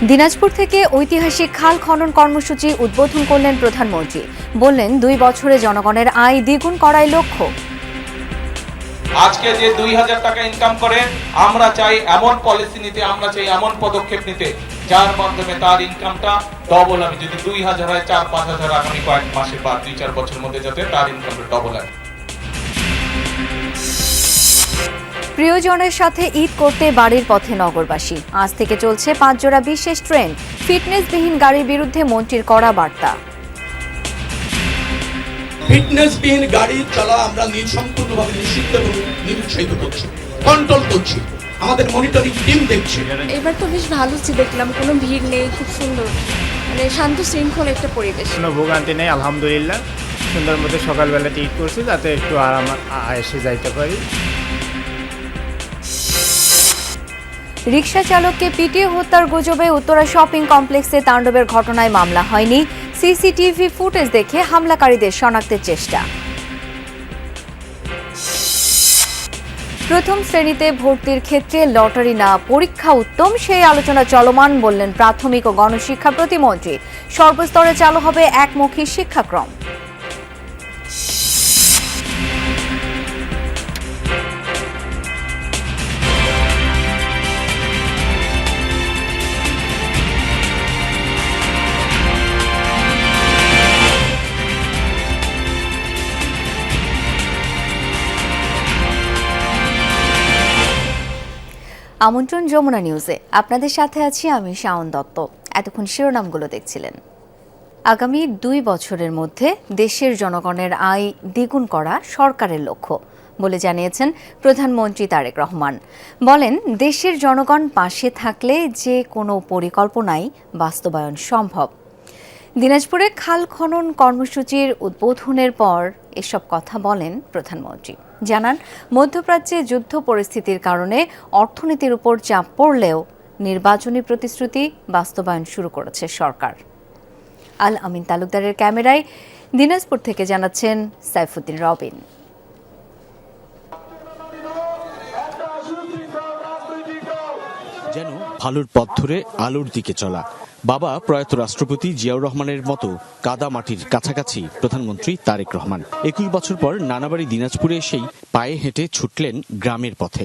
দিনাজপুর থেকে ঐতিহাসিক খাল খনন কর্মসূচি উদ্বোধন করলেন প্রধানমন্ত্রী। বললেন 2 বছরে জনগণের আয় দ্বিগুণ করাই লক্ষ্য। আজকে যে 2000 টাকা ইনকাম করে আমরা চাই এমন পলিসি নিতে, আমরা চাই এমন পদক্ষেপ নিতে যার মাধ্যমে তার ইনকামটা ডবল হবে। যদি 2000 হয় 4-5,000 আগামী কয়েক মাসে বা 2-4 বছরের মধ্যে যাতে তার ইনকামটা ডবল হয়। প্রিয়জনের সাথে ঈদ করতে বাড়ির পথে নগরবাসী। আজ থেকে চলছে 5 জোড়া বিশেষ ট্রেন। ফিটনেসবিহীন গাড়ির বিরুদ্ধে মন্ত্রীর কড়া বার্তা। ফিটনেসবিহীন গাড়ি চলা আমরা সম্পূর্ণভাবে নিষিদ্ধ এবং নিরুৎসাহিত করছি, কন্ট্রোল করছি, আমাদের মনিটরিং টিম দেখছে। এবার তো বেশ ভালো দেখলাম, কোনো ভিড় নেই, খুব সুন্দর, মানে শান্ত শৃঙ্খল একটা পরিবেশ। কোনো ভোগান্তি নেই, আলহামদুলিল্লাহ। সুন্দর মধ্যে সকালবেলাতে ঈদ করছি, যাতে একটু আরাম এসে যাইতে পারি। রিকশা চালককে পিটিয়ে হত্যার গুজবে উত্তরা শপিং কমপ্লেক্সে তাণ্ডবের ঘটনায় মামলা হয়নি। সিসিটিভি ফুটেজ দেখে হামলাকারীদের শনাক্তের চেষ্টা। প্রথম শ্রেণীতে ভর্তির ক্ষেত্রে লটারি না পরীক্ষা উত্তম, সেই আলোচনা চলমান, বললেন প্রাথমিক ও গণশিক্ষা প্রতিমন্ত্রী। সর্বস্তরে চালু হবে একমুখী শিক্ষাক্রম। আমন্ত্রণ যমুনা নিউজে, আপনাদের সাথে আছি আমি শাওন দত্ত। এতক্ষণ শিরোনামগুলো দেখছিলেন। আগামী 2 বছরের মধ্যে দেশের জনগণের আয় দ্বিগুণ করা সরকারের লক্ষ্য বলে জানিয়েছেন প্রধানমন্ত্রী তারেক রহমান। বলেন, দেশের জনগণ পাশে থাকলে যে কোনো পরিকল্পনাই বাস্তবায়ন সম্ভব। দিনাজপুরে খাল খনন কর্মসূচির উদ্বোধনের পর এসব কথা বলেন প্রধানমন্ত্রী। জানান, মধ্যপ্রাচ্যে যুদ্ধ পরিস্থিতির কারণে অর্থনীতির উপর চাপ পড়লেও নির্বাচনী প্রতিশ্রুতি বাস্তবায়ন শুরু করেছে সরকার। আল আমিন তালুকদারের ক্যামেরায় দিনাজপুর থেকে জানাচ্ছেন সাইফুদ্দিন রবিন। যেন ভালোর পথ ধরে আলোর দিকে চলা। বাবা প্রয়াত রাষ্ট্রপতি জিয়াউর রহমানের মতো কাদা মাটির কাছাকাছি প্রধানমন্ত্রী তারেক রহমান। 21 বছর পর নানাবাড়ি দিনাজপুরে এসেই পায়ে হেঁটে ছুটলেন গ্রামের পথে।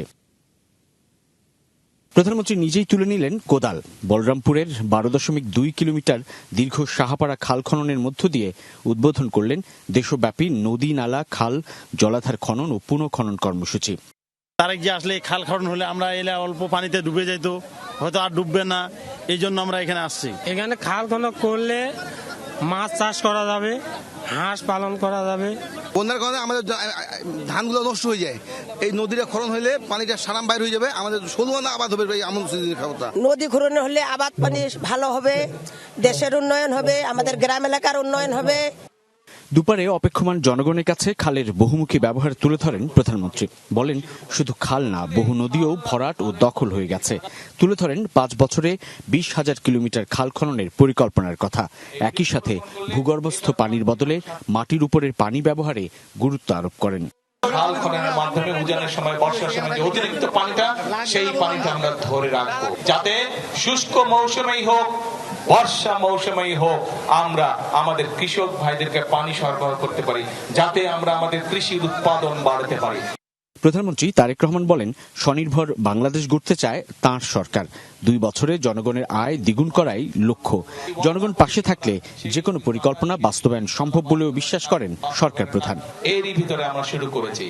প্রধানমন্ত্রী নিজেই তুলে নিলেন কোদাল। বলরামপুরের 12.2 কিলোমিটার দীর্ঘ সাহাপাড়া খাল খননের মধ্য দিয়ে উদ্বোধন করলেন দেশব্যাপী নদী, নালা, খাল, জলাধার খনন ও পুনঃখনন কর্মসূচি। তারেক যে আসলে খাল খনন হলে আমরা এলে অল্প পানিতে ডুবে যাইতো, হয়তো আর ডুববে না, এই জন্য আমরা এখানে আসছি। এখানে খাল খনন করলে মাছ চাষ করা যাবে, হাঁস পালন করা যাবে। বন্যার কারণে আমাদের ধানগুলো নষ্ট হয়ে যায়। এই নদীটা খনন হলে পানিটা সারাম বাইর হয়ে যাবে, আমাদের ষোলোয়ানা আবাদ হবে। নদী খনন হলে আবাদ পানি ভালো হবে, দেশের উন্নয়ন হবে, আমাদের গ্রাম এলাকার উন্নয়ন হবে। দুপারে অপেক্ষমান জনগণের কাছে খালের বহুমুখী ব্যবহার তুলে ধরেন প্রধানমন্ত্রী। বলেন, শুধু খাল না, বহু নদীও ভরাট ও দখল হয়ে গেছে। তুলে ধরেন 5 বছরে 20,000 কিলোমিটার খাল খননের পরিকল্পনার কথা। একই সাথে ভূগর্ভস্থ পানির বদলে মাটির উপরের পানি ব্যবহারে গুরুত্ব আরোপ করেন। খাল খননের মাধ্যমে উজানের সময়, বর্ষার সময় যে অতিরিক্ত পানিটা, সেই পানিটা আমরা ধরে রাখবো, যাতে শুষ্ক মৌসুমেই হোক, বর্ষা মৌসুমেই হোক, আমরা আমাদের কৃষক ভাইদেরকে পানি সরবরাহ করতে পারি, যাতে আমরা আমাদের কৃষির উৎপাদন বাড়াতে পারি। প্রধানমন্ত্রী তারেক রহমান বলেন, স্বনির্ভর বাংলাদেশ গড়তে চায় তাঁর সরকার। 2 বছরে জনগণের আয় দ্বিগুণ করাই লক্ষ্য। জনগণ পাশে থাকলে যে কোনো পরিকল্পনা বাস্তবায়ন সম্ভব বলেও বিশ্বাস করেন সরকার প্রধান। এরই ভিতরে আমরা শুরু করেছি,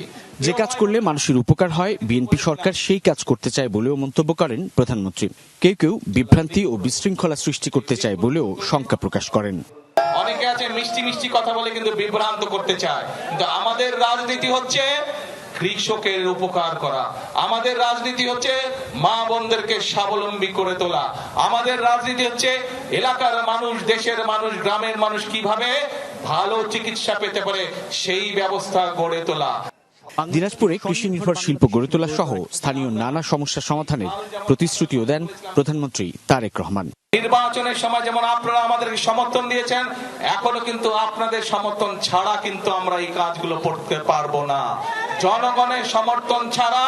যে কাজ করলে মানুষের উপকার হয়, বিএনপি সরকার সেই কাজ করতে চায় বলেও মন্তব্য করেন প্রধানমন্ত্রী। কেউ কেউ বিভ্রান্তি ও বিশৃঙ্খলা সৃষ্টি করতে চায় বলেও শঙ্কা প্রকাশ করেন। অনেকে আছে মিষ্টি মিষ্টি কথা বলে কিন্তু বিভ্রান্ত করতে চায়, কিন্তু আমাদের রাজনীতি হচ্ছে কৃষকের উপকার করা। আমাদের রাজনীতি হচ্ছে মা বোনদেরকে স্বাবলম্বী করে তোলা। আমাদের রাজনীতি হচ্ছে এলাকার মানুষ, দেশের মানুষ, গ্রামের মানুষ কিভাবে ভালো চিকিৎসা পেতে পারে সেই ব্যবস্থা গড়ে তোলা। দিনাজপুরে কৃষি নির্ভর শিল্প গড়ে তোলা সহ স্থানীয় নানা সমস্যা সমাধানের প্রতিশ্রুতিও দেন প্রধানমন্ত্রী তারেক রহমান। নির্বাচনের সময় যেমন আপনারা আমাদেরকে সমর্থন দিয়েছেন, এখনো কিন্তু আপনাদের সমর্থন ছাড়া কিন্তু আমরা এই কাজগুলো করতে পারবো না। জনগণের সমর্থন ছাড়া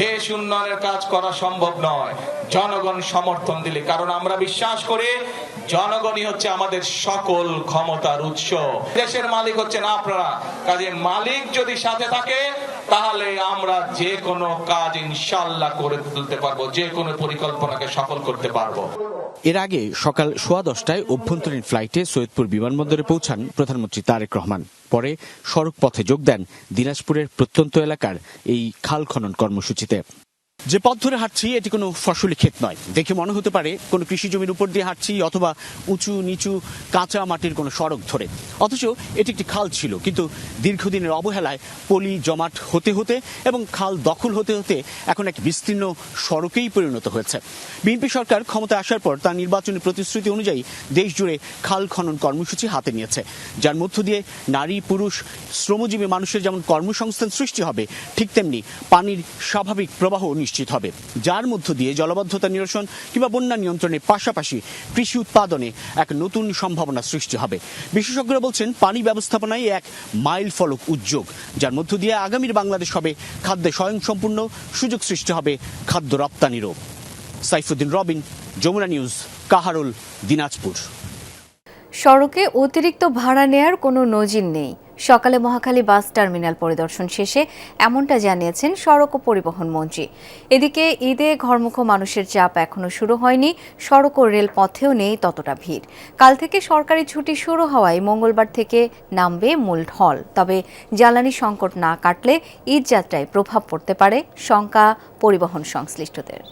দেশ উন্নয়নের কাজ করা সম্ভব নয় জনগণ সমর্থন দিলে। কারণ আমরা বিশ্বাস করি জনগণই হচ্ছে আমাদের সকল ক্ষমতার উৎস। দেশের মালিক হচ্ছেন আপনারা, কাজে মালিক যদি সাথে থাকে তাহলে আমরা যে কোনো কাজ ইনশাআল্লাহ করে তুলতে পারবো, যে কোনো পরিকল্পনাকে সফল করতে পারবো। এর আগে সকাল 10:15টায় অভ্যন্তরীণ ফ্লাইটে সৈয়দপুর বিমানবন্দরে পৌঁছান প্রধানমন্ত্রী তারেক রহমান। পরে সড়ক পথে যোগ দেন দিনাজপুরের প্রত্যন্ত এলাকার এই খাল খনন কর্মসূচিতে। যে পথ ধরে হাঁটছি এটি কোনো ফসলি ক্ষেত নয়, দেখে মনে হতে পারে কোনো কৃষি জমির উপর দিয়ে হাঁটছি অথবা উঁচু নিচু কাঁচা মাটির কোনো সড়ক ধরে। অথচ এটি একটি খাল ছিল, কিন্তু দীর্ঘদিনের অবহেলায় পলি জমাট হতে হতে এবং খাল দখল হতে হতে এখন এক বিস্তীর্ণ সড়কেই পরিণত হয়েছে। বিএনপি সরকার ক্ষমতায় আসার পর তার নির্বাচনী প্রতিশ্রুতি অনুযায়ী দেশ জুড়ে খাল খনন কর্মসূচি হাতে নিয়েছে, যার মধ্য দিয়ে নারী পুরুষ শ্রমজীবী মানুষের যেমন কর্মসংস্থান সৃষ্টি হবে, ঠিক তেমনি পানির স্বাভাবিক প্রবাহ নিশ্চিত হবে, যার মধ্য দিয়ে জলাবদ্ধতা নিরসন কিংবা বন্যা নিয়ন্ত্রণের পাশাপাশি কৃষি উৎপাদনে এক নতুন সম্ভাবনা সৃষ্টি হবে। বিশেষজ্ঞরা বলছেন পানি ব্যবস্থাপনায় এক মাইল ফলক উদ্যোগ, যার মধ্য দিয়ে আগামীর বাংলাদেশ হবে খাদ্যে স্বয়ংসম্পূর্ণ, সুযোগ সৃষ্টি হবে খাদ্য রপ্তানিরও। সাইফুদ্দিন রবিন, যমুনা নিউজ, কাহারোল, দিনাজপুর। সড়কে অতিরিক্ত ভাড়া নেয়ার কোনো নজির নেই। সকালে মহাখালী বাস টার্মিনাল পরিদর্শন শেষে এমনটা জানিয়েছেন সড়ক ও পরিবহন মন্ত্রী। এদিকে ঈদে ঘরমুখ মানুষের চাপ এখনো শুরু হয়নি, সড়ক ও রেল পথেও নেই ততটা ভিড়। কাল থেকে সরকারি ছুটি শুরু হওয়ায় মঙ্গলবার থেকে নামবে মূল ঢল। তবে জ্বালানি সংকট না কাটলে ঈদ যাত্রায় প্রভাব পড়তে পারে শঙ্কা পরিবহন সংশ্লিষ্টদের।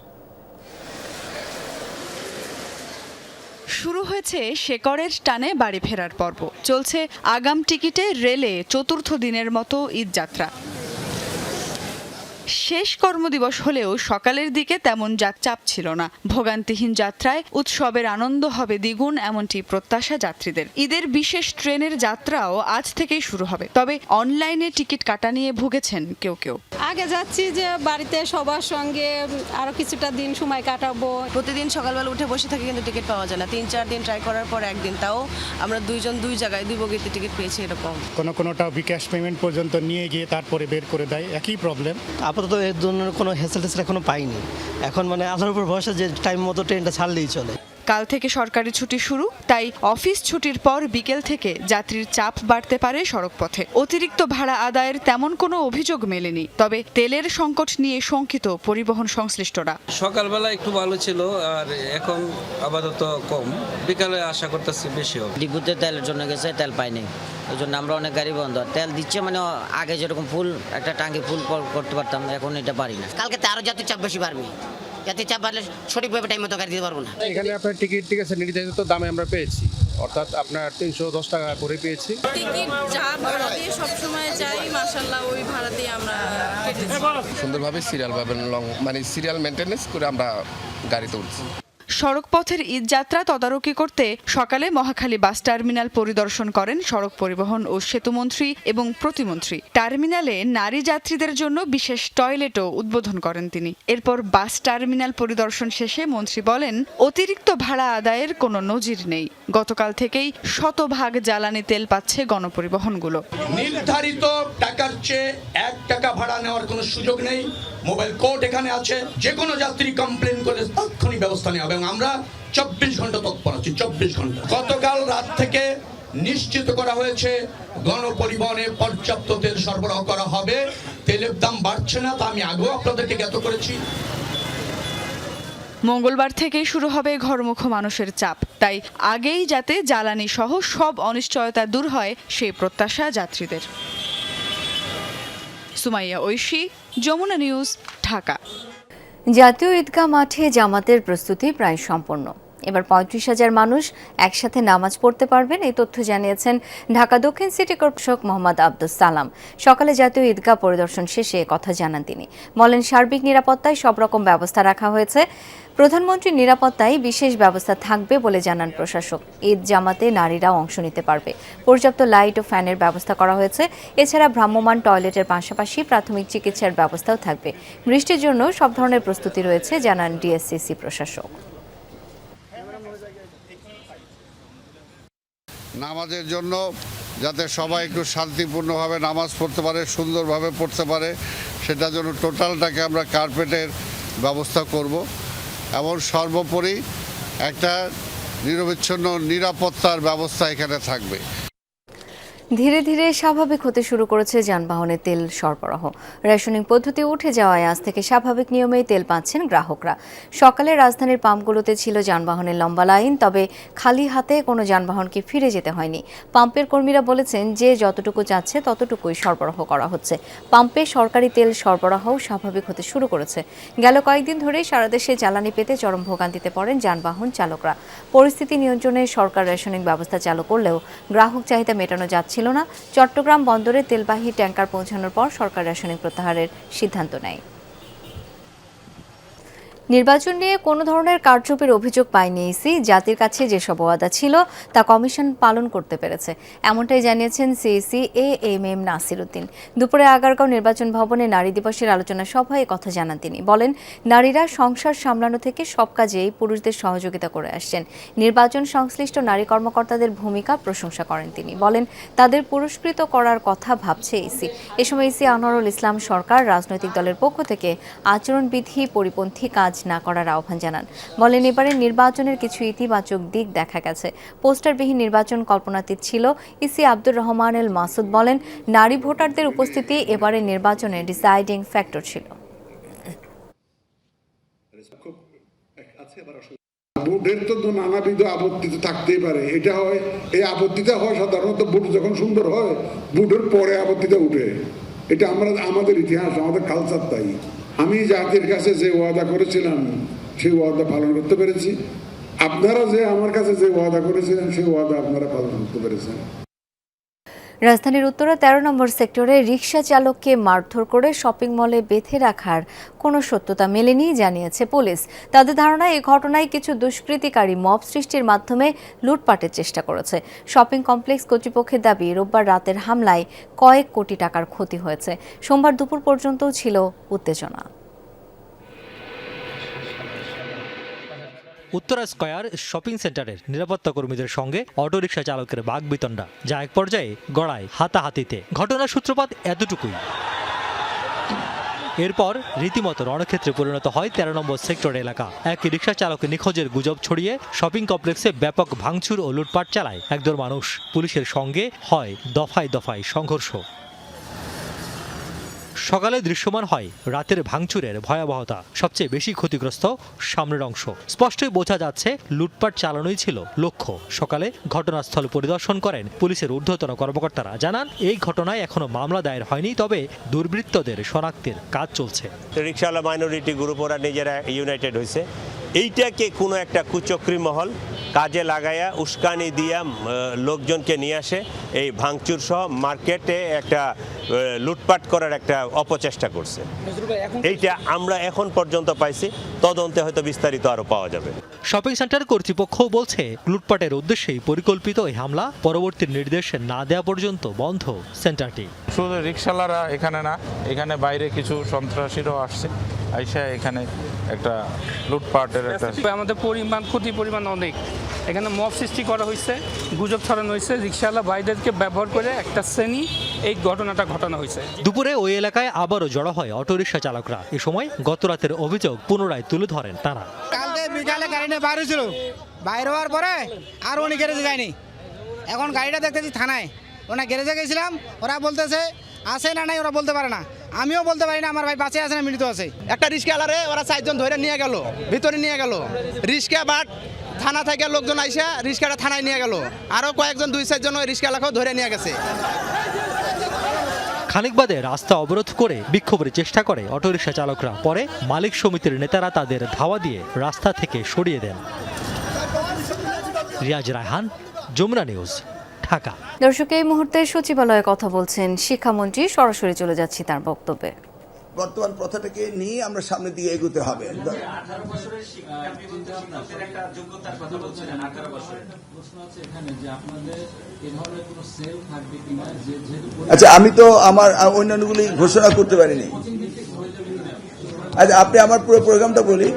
শুরু হয়েছে শেকড়ের টানে বাড়ি ফেরার পর্ব। চলছে আগাম টিকিটে রেলে চতুর্থ দিনের মতো ঈদ যাত্রা। শেষ কর্মদিবস হলেও সকালের দিকে তেমন চাপ ছিল না। ভোগান্তিহীন যাত্রায় উৎসবের আনন্দ হবে দ্বিগুণ, এমনটি প্রত্যাশা যাত্রীদের। ঈদের বিশেষ ট্রেনের যাত্রাও আজ থেকেই শুরু হবে, তবে অনলাইনে টিকিট কাটা নিয়ে ভুগেছেন কেউ কেউ। আগে যাচ্ছি যে বাড়িতে সবার সঙ্গে আরো কিছুটা দিন সময় কাটাবো। প্রতিদিন সকালবেলা উঠে বসে থাকি কিন্তু টিকিট পাওয়া যায় না। 3-4 দিন ট্রাই করার পর একদিন, তাও আমরা দুইজন দুই জায়গায় 2 বগিতে টিকিট পেয়েছি। এরকম কোনোটা বিকাশ পেমেন্ট পর্যন্ত নিয়ে গিয়ে তারপরে বের করে দেয়, একই প্রবলেম। আপাতত এর জন্য কোনো হ্যাসেল এখনো পাইনি। এখন আল্লাহর উপর ভরসা যে টাইম মতো ট্রেনটা ছাড়লেই চলে। কাল থেকে সরকারি ছুটি শুরু, তাই অফিস ছুটির পর বিকেল থেকে যাত্রীর চাপ বাড়তে পারে সড়কপথে। অতিরিক্ত ভাড়া আদায়ের তেমন কোনো অভিযোগ মেলেনি, তবে তেলের সংকট নিয়ে শঙ্কিত পরিবহন সংশ্লিষ্টরা। সকালবেলা একটু ভালো ছিল, আর এখন আপাতত কম। বিকালে আশা করতেছি বেশি হবে। ডিপুতে তেলের জন্য গেছে, তেল পাইনি, ওই জন্য আমরা অনেক গাড়ি বন্ধ। তেল দিচ্ছে আগে যেরকম ফুল একটা টাঙ্কি ফুল করতে পারতাম, এখন এটা পারি না। কালকে আরো যাত্রীর চাপ বেশি বাড়বে, যাত্রীর চাপ বাড়লে সঠিকভাবে টাইম মতো গাড়ি দিতে পারবো না। এখানে আপনার টিকিট ঠিক আছে নির্ধারিত দামে আমরা পেয়েছি, অর্থাৎ আপনার 310 টাকা করে পেয়েছি। টিকিট যা ভাড়া দিয়ে সবসময় যাই, মাশাআল্লাহ ওই ভাড়া দিয়ে আমরা সুন্দরভাবে সিরিয়াল সিরিয়াল মেনটেনেন্স করে আমরা গাড়িতে উঠছি। সড়কপথের ঈদ যাত্রা তদারকি করতে সকালে মহাখালী বাস টার্মিনাল পরিদর্শন করেন সড়ক পরিবহন ও সেতুমন্ত্রী এবং প্রতিমন্ত্রী। টার্মিনালে নারী যাত্রীদের জন্য বিশেষ টয়লেটও উদ্বোধন করেন তিনি। এরপর বাস টার্মিনাল পরিদর্শন শেষে মন্ত্রী বলেন, অতিরিক্ত ভাড়া আদায়ের কোনো নজির নেই। গতকাল থেকেই শতভাগ জ্বালানি তেল পাচ্ছে গণপরিবহনগুলো। নির্ধারিত টাকার চেয়ে 1 টাকা ভাড়া নেওয়ার কোনো সুযোগ নেই। মোবাইল কোর্ট এখানে আছে, যে কোনো যাত্রী কমপ্লেন করে তাৎক্ষণিক ব্যবস্থা নেওয়া হবে এবং আমরা 24 ঘন্টা তৎপর আছি। 24 ঘন্টা। গতকাল রাত থেকে নিশ্চিত করা হয়েছে গণপরিবহনে পর্যাপ্ত তেল সরবরাহ করা হবে। তেলের দাম বাড়ছে না, তা আমি আগেও আপনাদেরকে জ্ঞাত করেছি। মঙ্গলবার থেকেই শুরু হবে ঘরমুখ মানুষের চাপ, তাই আগেই যাতে জ্বালানি সহ সব অনিশ্চয়তা দূর হয় সেই প্রত্যাশা যাত্রীদের। সুমাইয়া ঐশী, যমুনা নিউজ, ঢাকা। জাতীয় ঈদগাহ মাঠে জামাতের প্রস্তুতি প্রায় সম্পন্ন। এবার 35,000 মানুষ একসাথে নামাজ পড়তে পারবেন, এই তথ্য জানিয়েছেন ঢাকা দক্ষিণ সিটি কর্পোরেশন মোহাম্মদ আব্দুস সালাম। সকালে জাতীয় ঈদগাহ পরিদর্শন শেষে কথা জানান তিনি। বলেন, সার্বিক নিরাপত্তায় সব রকম ব্যবস্থা রাখা হয়েছে। প্রধানমন্ত্রীর নিরাপত্তায় বিশেষ ব্যবস্থা থাকবে বলে জানান প্রশাসক। ঈদ জামাতে নারীরাও অংশ নিতে পারবে। পর্যাপ্ত লাইট ও ফ্যানের ব্যবস্থা করা হয়েছে। এছাড়া ভ্রাম্যমাণ টয়লেটের পাশাপাশি প্রাথমিক চিকিৎসার ব্যবস্থাও থাকবে। বৃষ্টির জন্য সব ধরনের প্রস্তুতি রয়েছে, জানান ডিএসসিসি প্রশাসক। নামাজের জন্য যাতে সবাই একটু শান্তিপূর্ণভাবে নামাজ পড়তে পারে, সুন্দরভাবে পড়তে পারে, সেটার জন্য টোটালটাকে আমরা কার্পেটের ব্যবস্থা করব এবং সর্বোপরি একটা নিরবিচ্ছিন্ন নিরাপত্তার ব্যবস্থা এখানে থাকবে। ধীরে ধীরে স্বাভাবিক হতে শুরু করেছে যানবাহনে তেল সরবরাহ। রেশনিং পদ্ধতি উঠে যাওয়ায় আজ থেকে স্বাভাবিক নিয়মেই তেল পাচ্ছেন গ্রাহকরা। সকালে রাজধানীর পাম্পগুলোতে ছিল যানবাহনের লম্বা লাইন, তবে খালি হাতে কোনো যানবাহনকে ফিরে যেতে হয়নি। পাম্পের কর্মীরা বলেছেন যে যতটুকু চাচ্ছে ততটুকুই সরবরাহ করা হচ্ছে। পাম্পে সরকারি তেল সরবরাহও স্বাভাবিক হতে শুরু করেছে। গেল কয়েকদিন ধরেই সারা দেশে জ্বালানি পেতে চরম ভোগান্তিতে পড়েন যানবাহন চালকরা। পরিস্থিতি নিয়ন্ত্রণে সরকার রেশনিং ব্যবস্থা চালু করলেও গ্রাহক চাহিদা মেটানো যাচ্ছে ছিল না। চট্টগ্রাম বন্দরে তেলবাহী ট্যাঙ্কার পৌঁছানোর পর সরকার রেশনিং প্রত্যাহারের সিদ্ধান্ত নেয়। নির্বাচন নিয়ে কোনো ধরনের কারচুপির অভিযোগ পায়নি ইসি। জাতির কাছে যেসব ওয়াদা ছিল তা কমিশন পালন করতে পেরেছে, এমনটাই জানিয়েছেন সিইসি এএমএম নাসির উদ্দিন। দুপুরে আগারগাঁও নির্বাচন ভবনে নারী দিবসের আলোচনা সভায় কথা জানান তিনি। বলেন, নারীরা সংসার সামলানো থেকে সব কাজেই পুরুষদের সহযোগিতা করে আসছেন। নির্বাচন সংশ্লিষ্ট নারী কর্মকর্তাদের ভূমিকা প্রশংসা করেন তিনি। বলেন, তাদের পুরস্কৃত করার কথা ভাবছে ইসি। এ সময় ইসি আনোয়ারুল ইসলাম সরকার রাজনৈতিক দলের পক্ষ থেকে আচরণবিধি পরিপন্থী কাজ না করার আহ্বান জানান। বলেন, এবারে নির্বাচনের কিছু ইতিবাচক দিক দেখা গেছে। পোস্টারবিহীন নির্বাচন কল্পনাতীত ছিল। ইসি আব্দুর রহমান এল মাসুদ বলেন, নারী ভোটারদের উপস্থিতি এবারে নির্বাচনে ডিসাইডিং ফ্যাক্টর ছিল। ভোটের তো নানাবিধ আপত্তি তো থাকতেই পারে। এটা হয়, এই আপত্তিটা হয় সাধারণত ভোট যখন সুন্দর হয়, ভোটের পরে আপত্তিটা উঠে। এটা আমাদের ইতিহাস, আমাদের কালচার। তাই আমি জাতির কাছে যে ওয়াদা করেছিলাম সেই ওয়াদা পালন করতে পেরেছি। আপনারা যে আমার কাছে যে ওয়াদা করেছিলেন সেই ওয়াদা আপনারা পালন করতে পেরেছেন। রাজধানীর উত্তরা ১৩ নম্বর সেক্টরে রিকশা চালককে মারধর করে শপিং মলে বেঁধে রাখার কোনো সত্যতা মেলেনি জানিয়েছে পুলিশ। তাদের ধারণা, এই ঘটনায় কিছু দুষ্কৃতিকারী মব সৃষ্টির মাধ্যমে লুটপাটের চেষ্টা করেছে। শপিং কমপ্লেক্স কর্তৃপক্ষের দাবি, রোববার রাতের হামলায় কয়েক কোটি টাকার ক্ষতি হয়েছে। সোমবার দুপুর পর্যন্তও ছিল উত্তেজনা। উত্তরা স্কয়ার শপিং সেন্টারের নিরাপত্তা কর্মীদের সঙ্গে অটোরিকশা চালকের বাগবিতণ্ডা, যা এক পর্যায়ে গড়ায় হাতাহাতিতে। ঘটনার সূত্রপাত এতটুকুই। এরপর রীতিমতো রণক্ষেত্রে পরিণত হয় ১৩ নম্বর সেক্টর এলাকা। এক রিকশা চালকের নিখোঁজের গুজব ছড়িয়ে শপিং কমপ্লেক্সে ব্যাপক ভাঙচুর ও লুটপাট চালায় একদল মানুষ। পুলিশের সঙ্গে হয় দফায় দফায় সংঘর্ষ। সকালে দৃশ্যমান হয় রাতের ভাঙচুরের ভয়াবহতা। সবচেয়ে বেশি ক্ষতিগ্রস্ত সামনের অংশ। স্পষ্টই বোঝা যাচ্ছে লুটপাট চালানোই ছিল লক্ষ্য। সকালে ঘটনাস্থল পরিদর্শন করেন পুলিশের ঊর্ধ্বতন কর্মকর্তারা। জানান, এই ঘটনায় এখনো মামলা দায়ের হয়নি, তবে দুর্বৃত্তদের শনাক্তের কাজ চলছে। রিকশাওয়ালা মাইনরিটি গ্রুপ ওরা নিজেরা ইউনাইটেড হয়েছে। এইটাকে কোনো একটা কুচক্রী মহল কাজে লাগাইয়া উস্কানি দিয়া লোকজনকে নিয়ে আসে এই ভাঙচুর সহ মার্কেটে একটা লুটপাট করার একটা অপচেষ্টা করছে। এইটা আমরা এখন পর্যন্ত পাইছি, তদন্তে হয়তো বিস্তারিত আরো পাওয়া যাবে। শপিং সেন্টার কর্তৃপক্ষ বলছে, লুটপাটের উদ্দেশ্যেই পরিকল্পিত এই হামলা। পরবর্তী নির্দেশ না দেওয়া পর্যন্ত বন্ধ সেন্টারটি। শুধু রিকশালারা এখানে না, এখানে বাইরে কিছু সন্ত্রাসীরাও আসছে, আইসা এখানে একটা লুটপাটের একটা আমাদের ক্ষতি পরিমাণ অনেক। এখানে মব সৃষ্টি করা হয়েছে, গুজব ছড়ানো হয়েছে, রিকশাওয়ালা ভাইদেরকে ব্যবহার করে একটা শ্রেণী এই ঘটনাটা ঘটানো হয়েছে। দুপুরে ওই এলাকায় আবারও জড়ো হয় অটোরিকশা চালকরা। এ সময় গতরাতের অভিযোগ পুনরায় তুলে ধরেন তারা। কালকে বিকালে গাড়ি নিয়ে বাইরে ছিল, বাইরে হওয়ার পরে আর উনি গ্যারেজে যায়নি। এখন গাড়িটা দেখতেছি থানায়, ওনা গ্যারেজে গেছিলাম, ওরা বলতেছে আছে না নাই ওরা বলতে পারে না, আমিও বলতে পারি না আমার ভাই বাঁচে আছে না মৃত আছে। একটা রিক্সাওয়ালারে ওরা 4 জন ধরে নিয়ে গেল, ভিতরে নিয়ে গেল। রিক্সা বাট থানা থেকে লোকজন আইসা রিক্সাটা থানায় নিয়ে গেল। আরো কয়েকজন 2-4 জন ওই রিক্সাওয়ালাকেও ধরে নিয়ে গেছে। খানিক বাদে রাস্তা অবরোধ করে বিক্ষোভের চেষ্টা করে অটোরিকশা চালকরা। পরে মালিক সমিতির নেতারা তাদের ধাওয়া দিয়ে রাস্তা থেকে সরিয়ে দেন। রিয়াজ রায়হান, যমুনা নিউজ, ঢাকা। দর্শক, এই মুহূর্তে সচিবালয়ে কথা বলছেন শিক্ষামন্ত্রী। সরাসরি চলে যাচ্ছি তার বক্তব্যে। বর্তমান প্রথাটাকে নিয়ে আমরা সামনের দিকে এগোতে হবে। আচ্ছা, আমি তো আমার অন্যান্যগুলি ঘোষণা করতে পারিনি। আচ্ছা, আপনি আমার পুরো প্রোগ্রামটা বলি।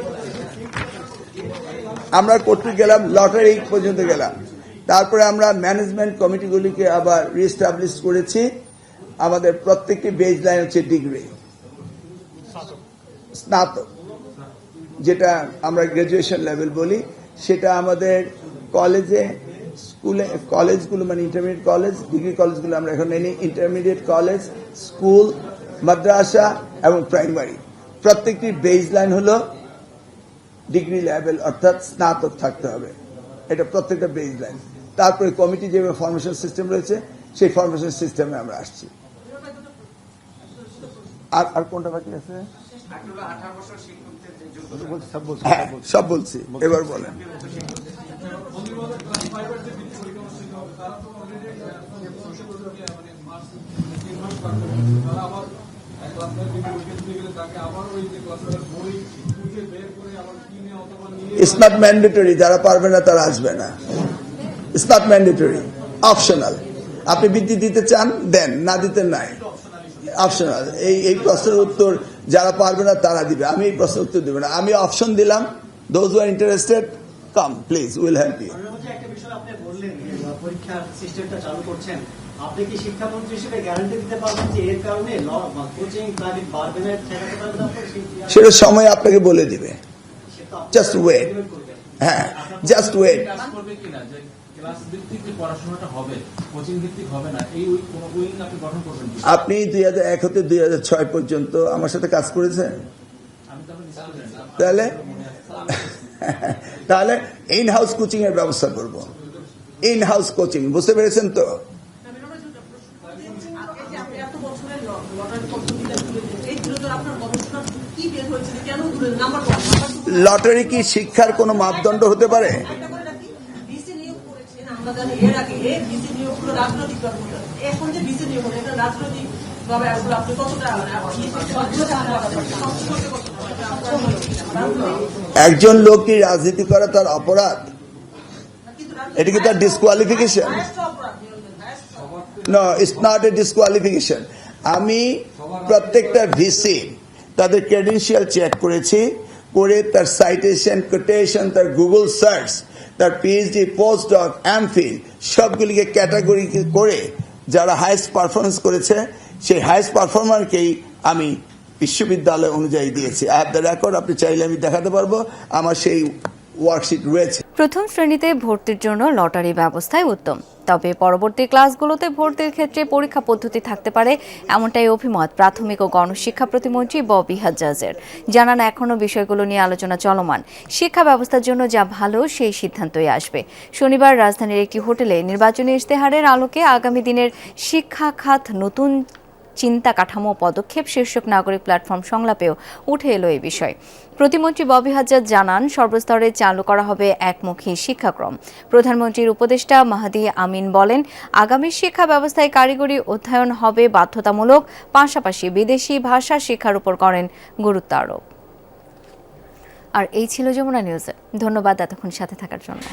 আমরা করতে গেলাম, লটারি পর্যন্ত গেলাম, তারপরে আমরা ম্যানেজমেন্ট কমিটিগুলিকে আবার রিস্টাবলিশ করেছি। আমাদের প্রত্যেকটি বেজ লাইন হচ্ছে ডিগ্রি। স্নাতক, যেটা আমরা গ্রাজুয়েশন লেভেল বলি, সেটা আমাদের কলেজে, স্কুলে, কলেজগুলো মানে ইন্টারমিডিয়েট কলেজ, ডিগ্রি কলেজগুলো আমরা এখন নেই, ইন্টারমিডিয়েট কলেজ, স্কুল, মাদ্রাসা এবং প্রাইমারি, প্রত্যেকটি বেস লাইন হলো ডিগ্রি লেভেল অর্থাৎ স্নাতক থাকতে হবে। এটা প্রত্যেকটা বেস লাইন। তারপরে কমিটি যেভাবে ফরমেশন সিস্টেম রয়েছে সেই ফরমেশন সিস্টেমে আমরা আসছি। আর কোনটা বাকি আছে? হ্যাঁ, সব বলছি, এবার বলেন। It's not mandatory, যারা পারবে না তারা আসবে না। It's not mandatory, optional. আপনি বৃত্তি দিতে চান দেন, না দিতে নাই, অপশনাল। এই প্রশ্নের উত্তর যারা পারবে না তারা দিবে, আমি এই প্রশ্নের উত্তর দিব না। আমি অপশন দিলাম, those who are interested come please, we'll help you. একটা বিষয় আপনি বললেন পরীক্ষার সিস্টেমটা চালু করছেন, আপনি কি শিক্ষামন্ত্রী হিসেবে গ্যারান্টি দিতে পারবেন যে এর কারণে কোচিং প্রাইভেট বাড়বে না, ঠেকাতে পারবেন আপনারা? সেটা সময় আপনাকে বলে দিবে, জাস্ট ওয়েট। হ্যাঁ, জাস্ট ওয়েট। আপনি 2001 হতে 2006 পর্যন্ত আমার সাথে কাজ করেছেন, তাহলে ইন হাউস কোচিং এর ব্যবস্থা করব। ইন হাউস কোচিং, বুঝতে পেরেছেন তো? লটারি কি শিক্ষার কোনো মাপদণ্ড হতে পারে? একজন লোক কি রাজনীতি করা তার অপরাধ? এটা কি তার disqualification? No, it's not a disqualification. আমি প্রত্যেকটা ভিসি তাদের ক্রেডেনশিয়াল চেক করেছি, করে তার সাইটেশন, কোটেশন, তার গুগল সার্চ, তার পিএইচডি, পোস্ট ডক, এমফিল সবগুলিকে ক্যাটাগরি করে যারা হাইস্ট পারফরমেন্স করেছে সেই হাইস্ট পারফরমারকেই আমি বিশ্ববিদ্যালয় অনুযায়ী দিয়েছি। আই হ্যাভ দ্য রেকর্ড, আপনি চাইলে আমি দেখাতে পারবো, আমার সেই ওয়ার্কশিট রয়েছে। প্রথম শ্রেণীতে ভর্তির জন্য লটারি ব্যবস্থাই উত্তম, তবে পরবর্তী ক্লাসগুলোতে ভর্তির ক্ষেত্রে পরীক্ষা পদ্ধতি থাকতে পারে, এমনটাই অভিমত প্রাথমিক ও গণশিক্ষা প্রতিমন্ত্রী ববি হাজ্জাজের। জানান এখনও বিষয়গুলো নিয়ে আলোচনা চলমান, শিক্ষা ব্যবস্থার জন্য যা ভালো সেই সিদ্ধান্তই আসবে। শনিবার রাজধানীর একটি হোটেলে নির্বাচনী ইশতেহারের আলোকে আগামী দিনের শিক্ষা খাত নতুন চিন্তা কাঠামো পদক্ষেপ শীর্ষক নাগরিক প্ল্যাটফর্ম সংলাপেও উঠে এলো এই বিষয়। প্রতিমন্ত্রী ববি হাজ্জাজ জানান, সর্বস্তরে চালু করা হবে একমুখী শিক্ষাক্রম। প্রধানমন্ত্রীর উপদেষ্টা মাহাদি আমিন বলেন, আগামী শিক্ষা ব্যবস্থায় কারিগরি অধ্যয়ন হবে বাধ্যতামূলক, পাশাপাশি বিদেশি ভাষা শিক্ষার উপর করেন গুরুত্ব আরোপ। আর এই ছিল যমুনা নিউজে। ধন্যবাদ এতক্ষণ সাথে থাকার জন্য।